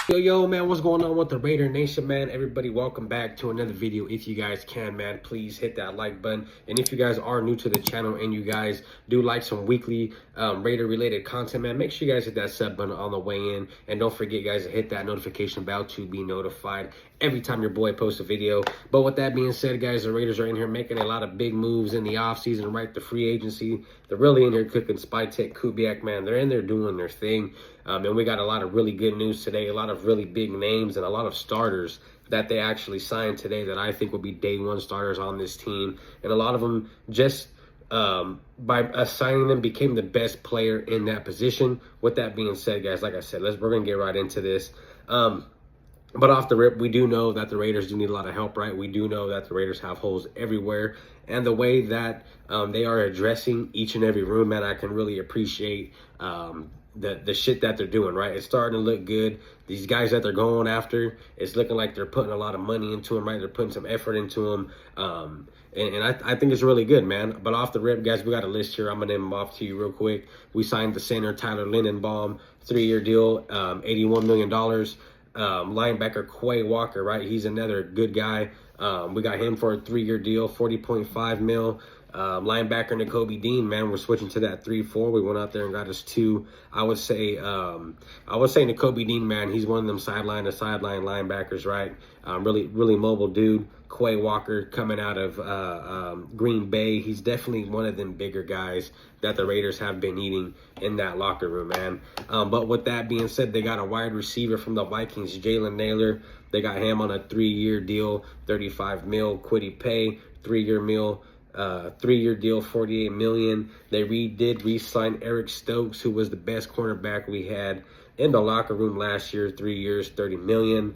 Yo, man, what's going on with the Raider Nation, man? Everybody, welcome back to another video. If you guys can, man, please hit that like button. And if you guys are new to the channel and you guys do like some weekly Raider-related content, man, make sure you guys hit that sub button on the way in. And don't forget, guys, to hit that notification bell to be notified every time your boy posts a video. But with that being said, guys, the Raiders are in here making a lot of big moves in the offseason, right? The free agency. They're really in here cooking. Spytek, Kubiak, man, they're in there doing their thing. And we got a lot of really good news today, a lot of really big names and a lot of starters that they actually signed today that I think will be day one starters on this team. And a lot of them just by signing them became the best player in that position. With that being said, guys, like I said, we're going to get right into this. But off the rip, we do know that the Raiders do need a lot of help, right? We do know that the Raiders have holes everywhere. And the way that they are addressing each and every room, man, I can really appreciate the shit that they're doing, right? It's starting to look good. These guys that they're going after, it's looking like they're putting a lot of money into them, right? They're putting some effort into them. And I think it's really good, man. But off the rip, guys, we got a list here. I'm going to name them off to you real quick. We signed the center, Tyler Lindenbaum, 3-year deal, $81 million. Linebacker Quay Walker, right? He's another good guy. We got him for a 3-year deal, $40.5 million. Linebacker Nakobe Dean, man, we're switching to that 3-4. We went out there and got us 2. I would say Nakobe Dean, man, he's one of them sideline to sideline linebackers, right? Really mobile dude. Quay Walker coming out of Green Bay. He's definitely one of them bigger guys that the Raiders have been eating in that locker room, man. But with that being said, they got a wide receiver from the Vikings, Jalen Naylor. They got him on a 3-year deal, $35 million. Kwity Paye, 3-year deal. 3-year deal, $48 million. They did re-sign Eric Stokes, who was the best cornerback we had in the locker room last year, 3 years, $30 million.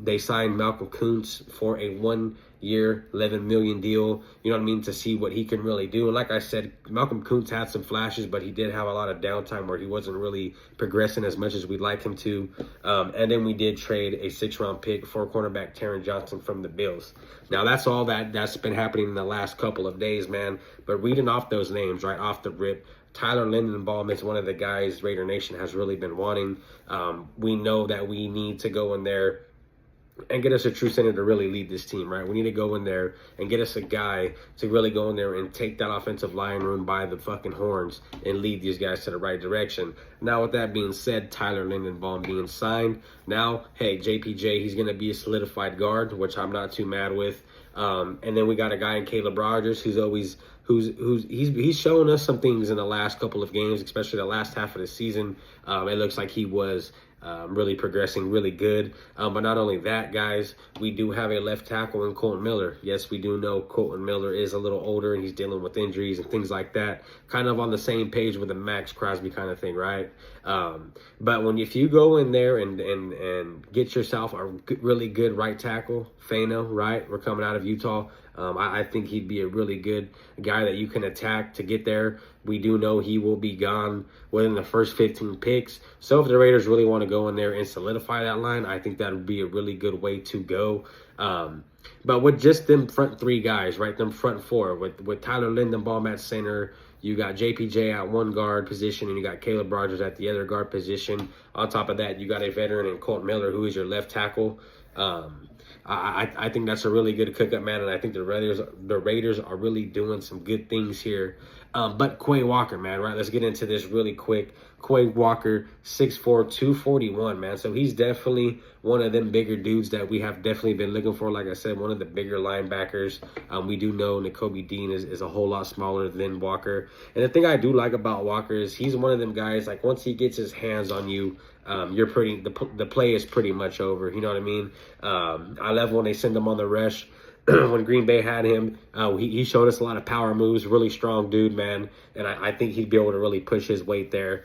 They signed Malcolm Koonce for a 1-year, $11 million deal, you know what I mean, to see what he can really do. And like I said, Malcolm Koonce had some flashes, but he did have a lot of downtime where he wasn't really progressing as much as we'd like him to. And then we did trade a 6th-round pick for cornerback Taron Johnson from the Bills. Now, that's all that's been happening in the last couple of days, man. But reading off those names, right off the rip, Tyler Lindenbaum is one of the guys Raider Nation has really been wanting. We know that we need to go in there and get us a true center to really lead this team, right? We need to go in there and get us a guy to really go in there and take that offensive line room by the fucking horns and lead these guys to the right direction. Now, with that being said, Tyler Lindenbaum being signed. Now, hey, JPJ, he's going to be a solidified guard, which I'm not too mad with. And then we got a guy in Caleb Rogers who's showing us some things in the last couple of games, especially the last half of the season. It looks like he was really progressing really good. But not only that, guys, we do have a left tackle in Kolton Miller. Yes, we do know Kolton Miller is a little older and he's dealing with injuries and things like that. Kind of on the same page with the Max Crosby kind of thing, right? But if you go in there and get yourself a really good right tackle, Fano, right? We're coming out of Utah. I think he'd be a really good guy that you can attack to get there. We do know he will be gone within the first 15 picks. So if the Raiders really want to go in there and solidify that line, I think that would be a really good way to go. But with just them front 3 guys, right, them front 4, with Tyler Lindenbaum at center, you got JPJ at one guard position, and you got Caleb Rogers at the other guard position. On top of that, you got a veteran in Kolton Miller, who is your left tackle. I think that's a really good cook-up, man, and I think the Raiders are really doing some good things here. But Quay Walker, man, right? Let's get into this really quick. Quay Walker, 6'4", 241, man. So he's definitely one of them bigger dudes that we have definitely been looking for. Like I said, one of the bigger linebackers. We do know Nakobe Dean is a whole lot smaller than Walker. And the thing I do like about Walker is he's one of them guys, like, once he gets his hands on you, the play is pretty much over. You know what I mean? I love when they send him on the rush. When Green Bay had him, he showed us a lot of power moves, really strong dude, man. And I think he'd be able to really push his weight there.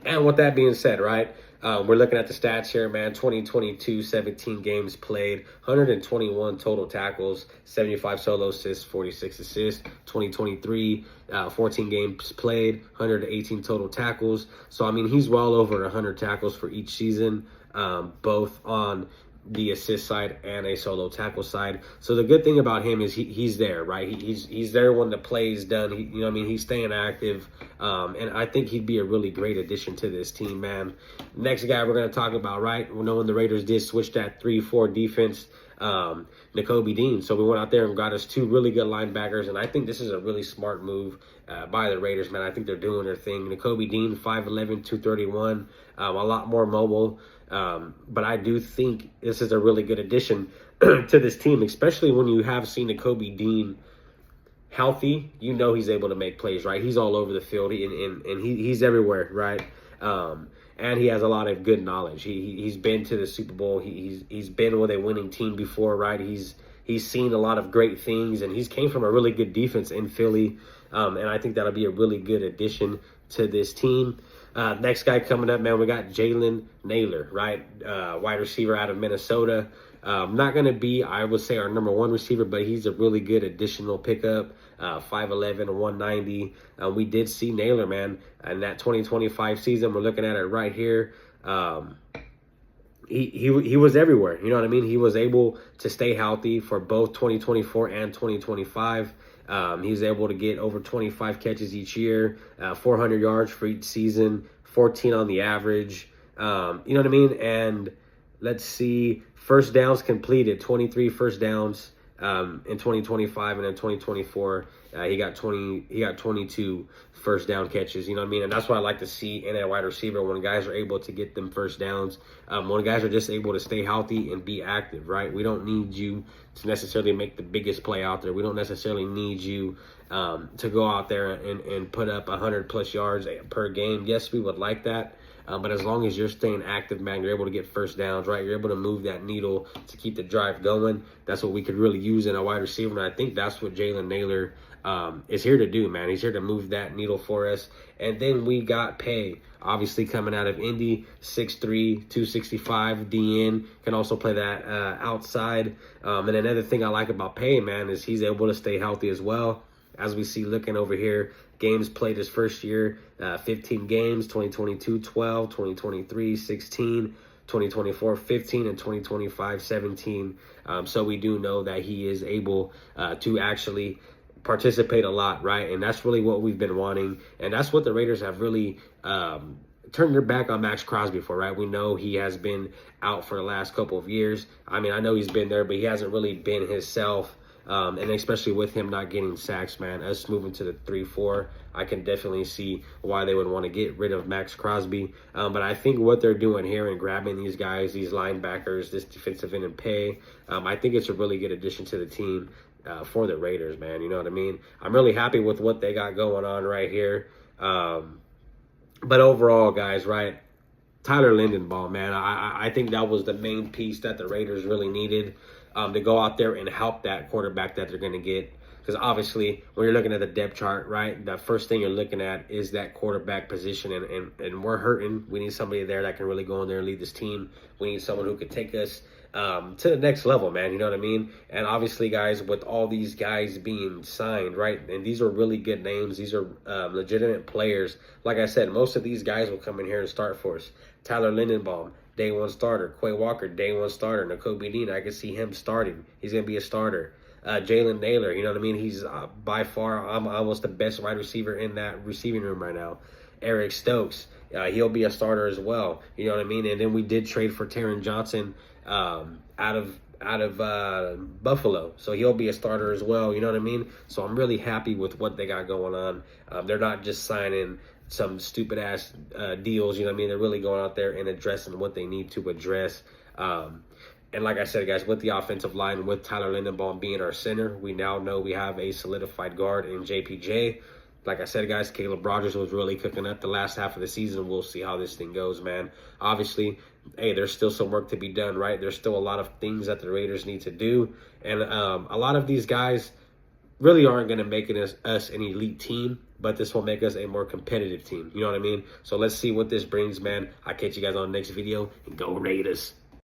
And with that being said, right, we're looking at the stats here, man. 2022, 17 games played, 121 total tackles, 75 solo assists, 46 assists. 2023, 14 games played, 118 total tackles. So, I mean, he's well over 100 tackles for each season, both on the assist side and a solo tackle side. So the good thing about him is he's there, right? He's there when the play is done. You know what I mean? He's staying active. And I think he'd be a really great addition to this team, man. Next guy we're going to talk about, right? We know when the Raiders did switch that 3-4 defense, Nakobe Dean. So we went out there and got us 2 really good linebackers, and I think this is a really smart move by the Raiders, man. I think they're doing their thing. Nakobe Dean, 5'11", 231, a lot more mobile. But I do think this is a really good addition to this team, especially when you have seen Nakobe Dean healthy. You know he's able to make plays, right? He's all over the field, and he's everywhere, right? And he has a lot of good knowledge. He's been to the Super Bowl. He's been with a winning team before, right? He's seen a lot of great things, and he's came from a really good defense in Philly. And I think that'll be a really good addition to this team. Next guy coming up, man, we got Jalen Nailor, right? Wide receiver out of Minnesota. Not going to be, I would say, our #1 receiver, but he's a really good additional pickup. 5'11", 190. We did see Nailor, man, in that 2025 season. We're looking at it right here. He was everywhere. You know what I mean? He was able to stay healthy for both 2024 and 2025. He was able to get over 25 catches each year, 400 yards for each season, 14 on the average. You know what I mean? And let's see, first downs completed, 23 first downs in 2025, and in 2024 he got 22 first down catches. You know what I mean? And that's what I like to see in a wide receiver, when guys are able to get them first downs, when guys are just able to stay healthy and be active, right? We don't need you to necessarily make the biggest play out there. We don't necessarily need you to go out there and put up 100+ yards per game. Yes, we would like that. But as long as you're staying active, man, you're able to get first downs, right? You're able to move that needle to keep the drive going. That's what we could really use in a wide receiver, and I think that's what Jalen Nailor is here to do, man. He's here to move that needle for us. And then we got Paye, obviously coming out of Indy, 6'3", 265 DN, can also play that outside. And another thing I like about Paye, man, is he's able to stay healthy as well. As we see looking over here, games played his first year, 15 games, 2022, 12, 2023, 16, 2024, 15, and 2025, 17. So we do know that he is able to actually participate a lot, right? And that's really what we've been wanting. And that's what the Raiders have really turned their back on Maxx Crosby for, right? We know he has been out for the last couple of years. I mean, I know he's been there, but he hasn't really been himself. And especially with him not getting sacks, man, us moving to the 3-4, I can definitely see why they would want to get rid of Maxx Crosby. But I think what they're doing here and grabbing these guys, these linebackers, this defensive end and Paye, I think it's a really good addition to the team for the Raiders, man. You know what I mean? I'm really happy with what they got going on right here. But overall, guys, right, Tyler Linderbaum, man, I think that was the main piece that the Raiders really needed to go out there and help that quarterback that they're going to get. Because obviously, when you're looking at the depth chart, right, the first thing you're looking at is that quarterback position, and we're hurting. We need somebody there that can really go in there and lead this team. We need someone who could take us to the next level, man. You know what I mean? And obviously, guys, with all these guys being signed, right, and these are really good names. These are legitimate players. Like I said, most of these guys will come in here and start for us. Tyler Linderbaum, day 1 starter. Quay Walker, day 1 starter. Nakobe Dean, I can see him starting. He's going to be a starter. Jalen Nailor, you know what I mean? He's by far almost the best wide receiver in that receiving room right now. Eric Stokes, he'll be a starter as well. You know what I mean? And then we did trade for Taron Johnson out of Buffalo, so he'll be a starter as well. You know what I mean? So I'm really happy with what they got going on. They're not just signing some stupid ass deals. You know what I mean? They're really going out there and addressing what they need to address. And like I said, guys, with the offensive line, with Tyler Linderbaum being our center, we now know we have a solidified guard in JPJ. Like I said, guys, Caleb Rogers was really cooking up the last half of the season. We'll see how this thing goes, man. Obviously, hey, there's still some work to be done, right? There's still a lot of things that the Raiders need to do. And a lot of these guys really aren't going to make us an elite team, but this will make us a more competitive team. You know what I mean? So let's see what this brings, man. I'll catch you guys on the next video, and go Raiders.